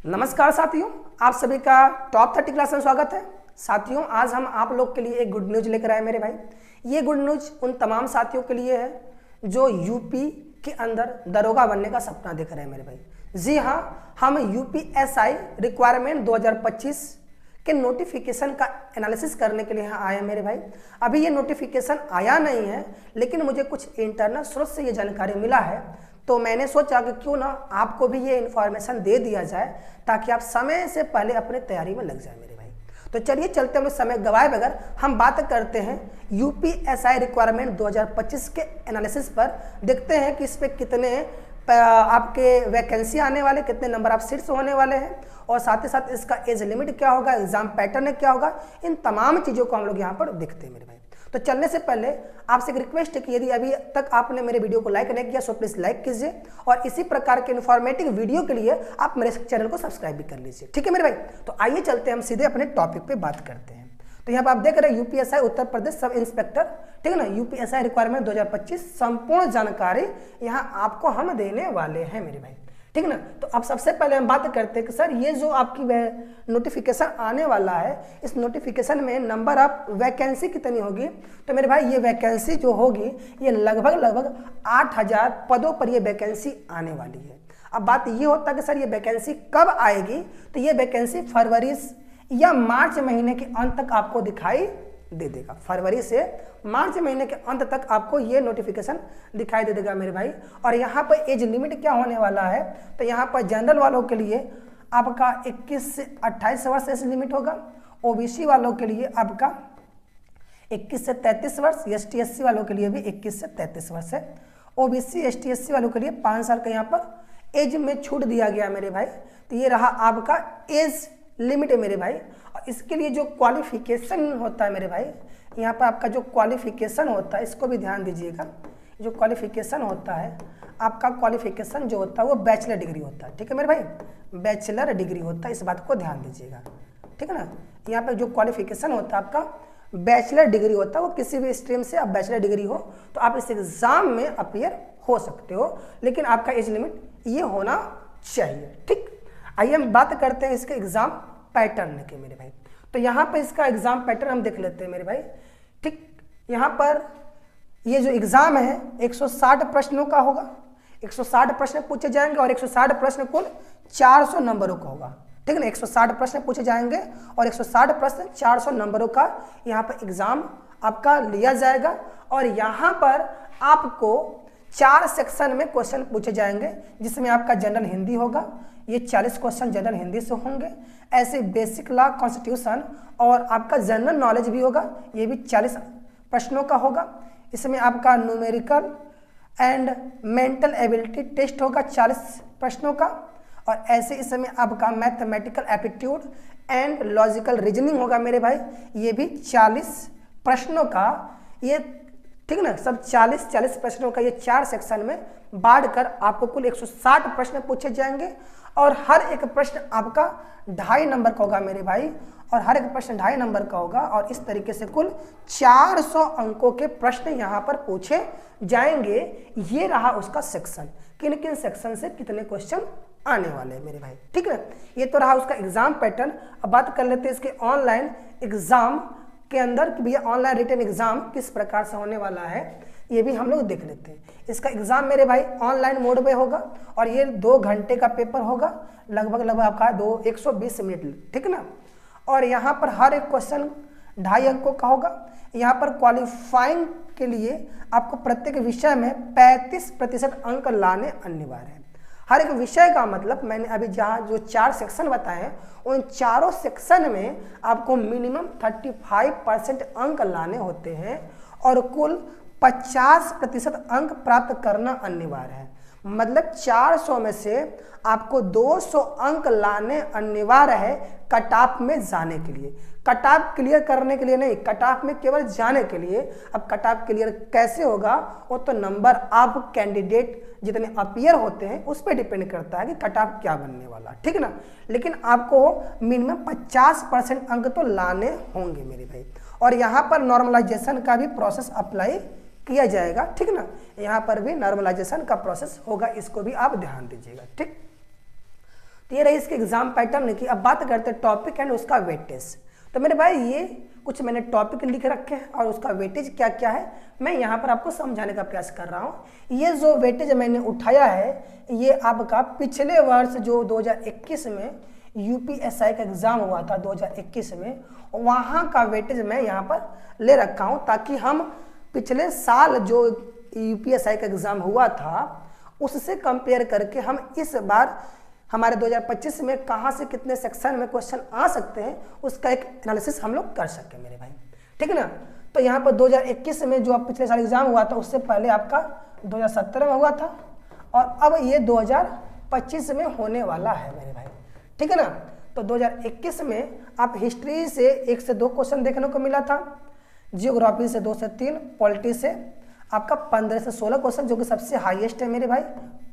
नमस्कार साथियों, आप सभी का टॉप 30 क्लास में स्वागत है। साथियों, आज हम आप लोग के लिए एक गुड न्यूज लेकर आए मेरे भाई। ये गुड न्यूज उन तमाम साथियों के लिए है जो यूपी के अंदर दरोगा बनने का सपना देख रहे हैं मेरे भाई। जी हाँ, हम यूपीएसआई रिक्वायरमेंट 2025 के नोटिफिकेशन का एनालिसिस करने के लिए यहाँ आए हैं मेरे भाई। अभी ये नोटिफिकेशन आया नहीं है, लेकिन मुझे कुछ इंटरनल स्रोत से ये जानकारी मिला है, तो मैंने सोचा कि क्यों ना आपको भी ये इन्फॉर्मेशन दे दिया जाए ताकि आप समय से पहले अपने तैयारी में लग जाए मेरे भाई। तो चलिए चलते हम समय गवाए बगैर हम बात करते हैं यूपीएसआई रिक्वायरमेंट 2025 के एनालिसिस पर। देखते हैं कि इस पर कितने आपके वैकेंसी आने वाले, कितने नंबर ऑफ सीट्स होने वाले हैं, और साथ ही साथ इसका एज लिमिट क्या होगा, एग्जाम पैटर्न क्या होगा। इन तमाम चीज़ों को हम लोग यहाँ पर देखते हैं मेरे भाई। तो चलने से पहले आपसे एक रिक्वेस्ट है कि यदि अभी तक आपने मेरे वीडियो को लाइक नहीं किया सो प्लीज़ लाइक कीजिए, और इसी प्रकार के इन्फॉर्मेटिव वीडियो के लिए आप मेरे चैनल को सब्सक्राइब भी कर लीजिए। ठीक है मेरे भाई। तो आइए चलते हैं हम सीधे अपने टॉपिक पे बात करते हैं। तो यहाँ पर आप देख रहे हैं UPSI Uttar Pradesh sub inspector, ठीक है ना, यूपीएसआई रिक्वायरमेंट 2025 संपूर्ण जानकारी यहाँ आपको हम देने वाले हैं मेरे भाई, ठीक ना। तो अब सबसे पहले हम बात करते हैं कि सर ये जो आपकी नोटिफिकेशन आने वाला है, इस नोटिफिकेशन में नंबर ऑफ वैकेंसी कितनी होगी। तो मेरे भाई ये वैकेंसी जो होगी ये लगभग 8000 पदों पर ये वैकेंसी आने वाली है। अब बात ये होता है कि सर ये वैकेंसी कब आएगी, तो ये वैकेंसी फरवरी या मार्च महीने के अंत तक आपको दिखाई दे देगा। फरवरी से मार्च महीने के अंत तक आपको ये नोटिफिकेशन दिखाई दे देगा मेरे भाई। और यहाँ पर एज लिमिट क्या होने वाला है, तो यहाँ पर जनरल वालों के लिए आपका 21 से 28 वर्ष एज लिमिट होगा, ओबीसी वालों के लिए आपका 21 से 33 वर्ष, एसटी एससी वालों के लिए भी 21 से 33 वर्ष है। ओबीसी एसटी एससी वालों के लिए 5 साल का यहाँ पर एज में छूट दिया गया मेरे भाई। तो ये रहा आपका एज लिमिट है मेरे भाई। और इसके लिए जो क्वालिफिकेशन होता है मेरे भाई, यहाँ पर आपका जो क्वालिफिकेशन होता है इसको भी ध्यान दीजिएगा। जो क्वालिफिकेशन होता है आपका, क्वालिफिकेशन जो होता है वो बैचलर डिग्री होता है, ठीक है मेरे भाई, बैचलर डिग्री होता है, इस बात को ध्यान दीजिएगा, ठीक है ना। यहाँ पर जो क्वालिफिकेशन होता है आपका बैचलर डिग्री होता है, वो किसी भी स्ट्रीम से आप बैचलर डिग्री हो तो आप इस एग्जाम में अपीयर हो सकते हो, लेकिन आपका एज लिमिट ये होना चाहिए, ठीक। आइए हम बात करते हैं इसके एग्जाम पैटर्न के मेरे भाई। तो यहाँ पर इसका एग्जाम पैटर्न हम देख लेते हैं मेरे भाई, ठीक। यहाँ पर ये जो एग्जाम है 160 प्रश्नों का होगा, 160 प्रश्न पूछे जाएंगे और 160 प्रश्न कुल 400 नंबरों का होगा, ठीक है ना। 160 प्रश्न पूछे जाएंगे और 160 प्रश्न 400 नंबरों का यहाँ पर एग्जाम आपका लिया जाएगा। और यहाँ पर आपको 4 सेक्शन में क्वेश्चन पूछे जाएंगे, जिसमें आपका जनरल हिंदी होगा, ये 40 क्वेश्चन जनरल हिंदी से होंगे। ऐसे बेसिक लॉ, कॉन्स्टिट्यूशन और आपका जनरल नॉलेज भी होगा, ये भी 40 प्रश्नों का होगा। इसमें आपका numerical and mental ability test होगा 40 प्रश्नों का। और ऐसे इसमें आपका mathematical aptitude and logical reasoning होगा मेरे भाई, ये भी 40 प्रश्नों का, ये ठीक ना, सब 40 प्रश्नों का ये 4 सेक्शन में बांटकर आपको कुल 160 प्रश्न पूछे जाएंगे। और हर एक प्रश्न आपका 2.5 नंबर का होगा मेरे भाई, और हर एक प्रश्न 2.5 नंबर का होगा। और इस तरीके से कुल 400 अंकों के प्रश्न यहाँ पर पूछे जाएंगे। ये रहा उसका सेक्शन, किन किन सेक्शन से कितने क्वेश्चन आने वाले हैं मेरे भाई, ठीक है। ये तो रहा उसका एग्जाम पैटर्न। अब बात कर लेते हैं इसके ऑनलाइन एग्जाम के अंदर कि भैया ऑनलाइन रिटन एग्जाम किस प्रकार से होने वाला है, ये भी हम लोग देख लेते हैं। इसका एग्जाम मेरे भाई ऑनलाइन मोड में होगा और ये 2 घंटे का पेपर होगा, लगभग आपका 120 मिनट, ठीक ना। और यहाँ पर हर एक क्वेश्चन 2.5 अंकों का होगा। यहाँ पर क्वालिफाइंग के लिए आपको प्रत्येक विषय में 35% अंक लाने अनिवार्य है। हर एक विषय का मतलब मैंने अभी जहाँ जो 4 सेक्शन बताए हैं, उन चारों सेक्शन में आपको मिनिमम 35% अंक लाने होते हैं और कुल 50% अंक प्राप्त करना अनिवार्य है। मतलब 400 में से आपको 200 अंक लाने अनिवार्य है कट ऑफ में जाने के लिए। कट ऑफ क्लियर करने के लिए नहीं, कट ऑफ में केवल जाने के लिए। अब कट ऑफ क्लियर कैसे होगा, वो तो नंबर ऑफ कैंडिडेट जितने अपीयर होते हैं उस पर डिपेंड करता है कि कट ऑफ क्या बनने वाला, ठीक ना। लेकिन आपको मिनिमम 50% अंक तो लाने होंगे मेरे भाई। और यहाँ पर नॉर्मलाइजेशन का भी प्रोसेस अप्लाई किया जाएगा, ठीक ना। यहाँ पर भी नॉर्मलाइजेशन का प्रोसेस होगा, इसको भी आप ध्यान दीजिएगा, ठीक। तो ये रही इसके एग्जाम पैटर्न की। अब बात करते हैं टॉपिक एंड उसका वेटेज। तो मेरे भाई ये कुछ मैंने टॉपिक लिख रखे हैं और उसका वेटेज क्या क्या है मैं यहाँ पर आपको समझाने का प्रयास कर रहा हूँ। ये जो वेटेज मैंने उठाया है ये आपका पिछले वर्ष जो 2021 में यूपीएसआई का एग्जाम हुआ था 2021 में, वहाँ का वेटेज मैं यहाँ पर ले रखा हूँ ताकि हम पिछले साल जो यूपीएसआई का एग्जाम हुआ था उससे कंपेयर करके हम इस बार हमारे 2025 में कहाँ से कितने सेक्शन में क्वेश्चन आ सकते हैं उसका एक एनालिसिस हम लोग कर सकें मेरे भाई, ठीक है ना। तो यहाँ पर 2021 में जो आप पिछले साल एग्जाम हुआ था उससे पहले आपका 2017 में हुआ था और अब ये 2025 में होने वाला है मेरे भाई, ठीक है ना। तो 2021 में आप हिस्ट्री से 1 से 2 क्वेश्चन देखने को मिला था, जियोग्राफी से 2 से 3, पॉलिटी से आपका 15 से 16 क्वेश्चन जो कि सबसे हाईएस्ट है मेरे भाई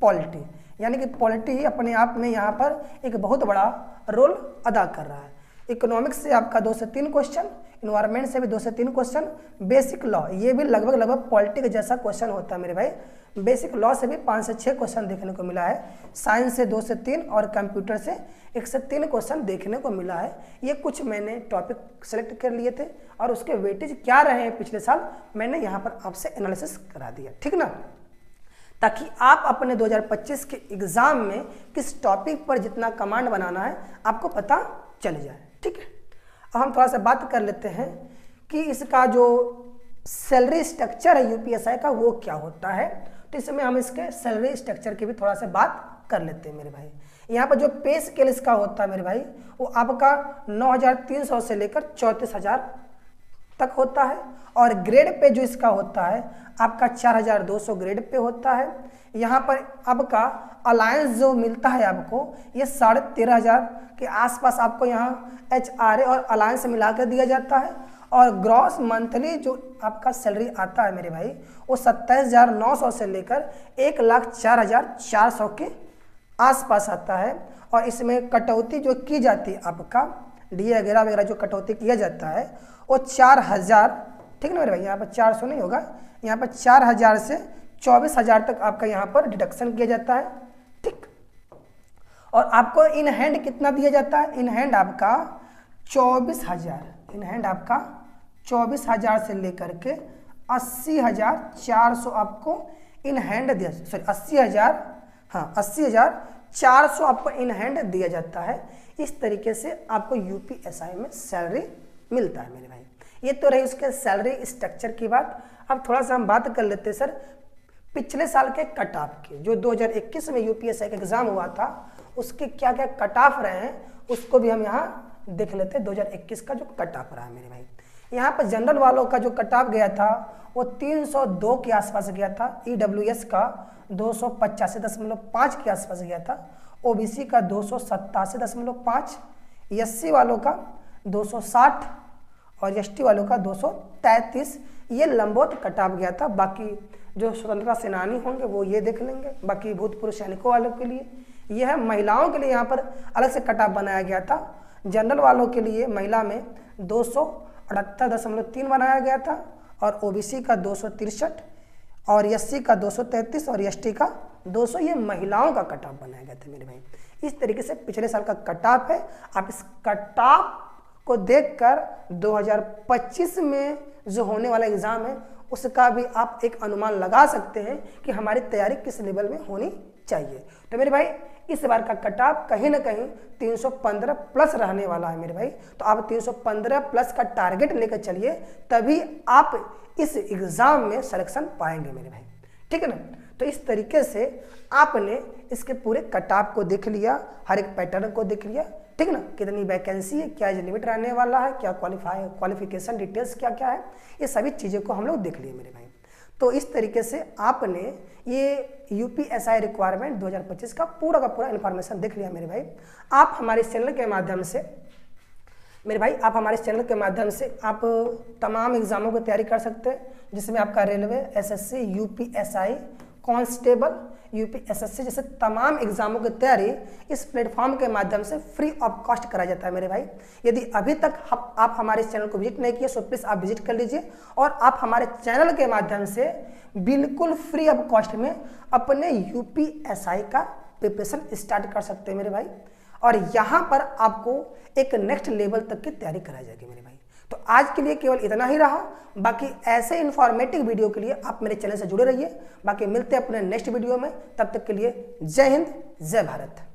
पॉलिटी, यानी कि पॉलिटी अपने आप में यहाँ पर एक बहुत बड़ा रोल अदा कर रहा है। इकोनॉमिक्स से आपका 2 से 3 क्वेश्चन, इन्वायरमेंट से भी 2 से 3 क्वेश्चन, बेसिक लॉ ये भी लगभग पॉलिटी के जैसा क्वेश्चन होता है मेरे भाई। बेसिक लॉ से भी 5 से 6 क्वेश्चन देखने को मिला है, साइंस से 2 से 3 और कंप्यूटर से 1 से 3 क्वेश्चन देखने को मिला है। ये कुछ मैंने टॉपिक सेलेक्ट कर लिए थे और उसके वेटेज क्या रहे हैं पिछले साल मैंने यहाँ पर आपसे एनालिसिस करा दिया, ठीक ना, ताकि आप अपने 2025 के एग्जाम में किस टॉपिक पर जितना कमांड बनाना है आपको पता चल जाए, ठीक है। अब हम थोड़ा सा बात कर लेते हैं कि इसका जो सैलरी स्ट्रक्चर है यूपीएसआई का वो क्या होता है। तो इसमें हम इसके सैलरी स्ट्रक्चर की भी थोड़ा सा बात कर लेते हैं मेरे भाई। यहाँ पर जो पे स्केल इसका होता है मेरे भाई वो आपका 9,300 से लेकर 34,000 तक होता है और ग्रेड पे जो इसका होता है आपका 4,200 ग्रेड पे होता है। यहाँ पर आपका अलायंस जो मिलता है आपको ये 13,500 के आसपास आपको यहाँ HRA और अलायंस मिला कर दिया जाता है और ग्रॉस मंथली जो आपका सैलरी आता है मेरे भाई वो 27,900 से लेकर 1,04,400 के आसपास आता है। और इसमें कटौती जो की जाती है आपका DA वगैरह जो कटौती किया जाता है वो 4,000, ठीक है ना मेरे भाई, यहाँ पर 400 नहीं होगा, यहाँ पर 4,000 से 24,000 तक आपका यहाँ पर डिडक्शन किया जाता है, ठीक। और आपको इन हैंड कितना दिया जाता है, इन हैंड आपका 24,000, इन हैंड आपका 24,000 से लेकर के 80,400 आपको इन हैंड दिया, सॉरी 80,000, हाँ 80,400 आपको इन हैंड दिया जाता है। इस तरीके से आपको यूपीएसआई में सैलरी मिलता है मेरे भाई। ये तो रही उसके सैलरी स्ट्रक्चर की बात। अब थोड़ा सा हम बात कर लेते हैं सर पिछले साल के कट ऑफ की, जो 2021 में यूपीएसआई का एग्जाम हुआ था उसके क्या क्या कट ऑफ रहे हैं उसको भी हम यहाँ देख लेते हैं। 2021 का जो कट ऑफ रहा मेरे भाई, यहाँ पर जनरल वालों का जो कट ऑफ गया था वो 302 के आसपास गया था, EWS का 285.5 के आसपास गया था, OBC का 287.5, SC वालों का 260 और ST वालों का 233, ये लंबोत कट ऑफ गया था। बाकी जो स्वतंत्रता सेनानी होंगे वो ये देख लेंगे, बाकी भूतपूर्व सैनिकों वालों के लिए यह है। महिलाओं के लिए यहाँ पर अलग से कट ऑफ बनाया गया था। जनरल वालों के लिए महिला में 278.3 बनाया गया था और OBC का 263 और SC का 233 और ST का 200, ये महिलाओं का कट ऑफ बनाया गया था मेरे भाई। इस तरीके से पिछले साल का कट ऑफ है। आप इस कट ऑफ को देखकर 2025 में जो होने वाला एग्जाम है उसका भी आप एक अनुमान लगा सकते हैं कि हमारी तैयारी किस लेवल में होनी चाहिए। तो मेरे भाई इस बार का कट ऑफ कहीं ना कहीं 315 प्लस रहने वाला है मेरे भाई। तो आप 315 प्लस का टारगेट लेकर चलिए, तभी आप इस एग्जाम में सिलेक्शन पाएंगे मेरे भाई, ठीक है ना। तो इस तरीके से आपने इसके पूरे कट ऑफ को देख लिया, हर एक पैटर्न को देख लिया, ठीक ना, कितनी वैकेंसी है, क्या एज लिमिट रहने वाला है, क्या क्वालिफिकेशन डिटेल्स क्या क्या है, ये सभी चीज़ों को हम लोग देख लिए मेरे भाई। तो इस तरीके से आपने ये यूपीएसआई रिक्वायरमेंट 2025 का पूरा इन्फॉर्मेशन देख लिया मेरे भाई। आप हमारे चैनल के माध्यम से मेरे भाई आप तमाम एग्जामों की तैयारी कर सकते हैं, जिसमें आपका railway, SSC, UPSI, constable, UPSSC जैसे तमाम एग्जामों की तैयारी इस प्लेटफॉर्म के माध्यम से फ्री ऑफ कॉस्ट कराया जाता है मेरे भाई। यदि अभी तक आप हमारे चैनल को विजिट नहीं किए तो प्लीज़ आप विजिट कर लीजिए और आप हमारे चैनल के माध्यम से बिल्कुल फ्री ऑफ कॉस्ट में अपने यूपीएसआई का प्रिपरेशन स्टार्ट कर सकते हैं मेरे भाई। और यहाँ पर आपको एक नेक्स्ट लेवल तक की तैयारी कराई जाएगी मेरे भाई। तो आज के लिए केवल इतना ही रहा। बाकी ऐसे इन्फॉर्मेटिव वीडियो के लिए आप मेरे चैनल से जुड़े रहिए। बाकी मिलते हैं अपने नेक्स्ट वीडियो में, तब तक के लिए जय हिंद, जय भारत।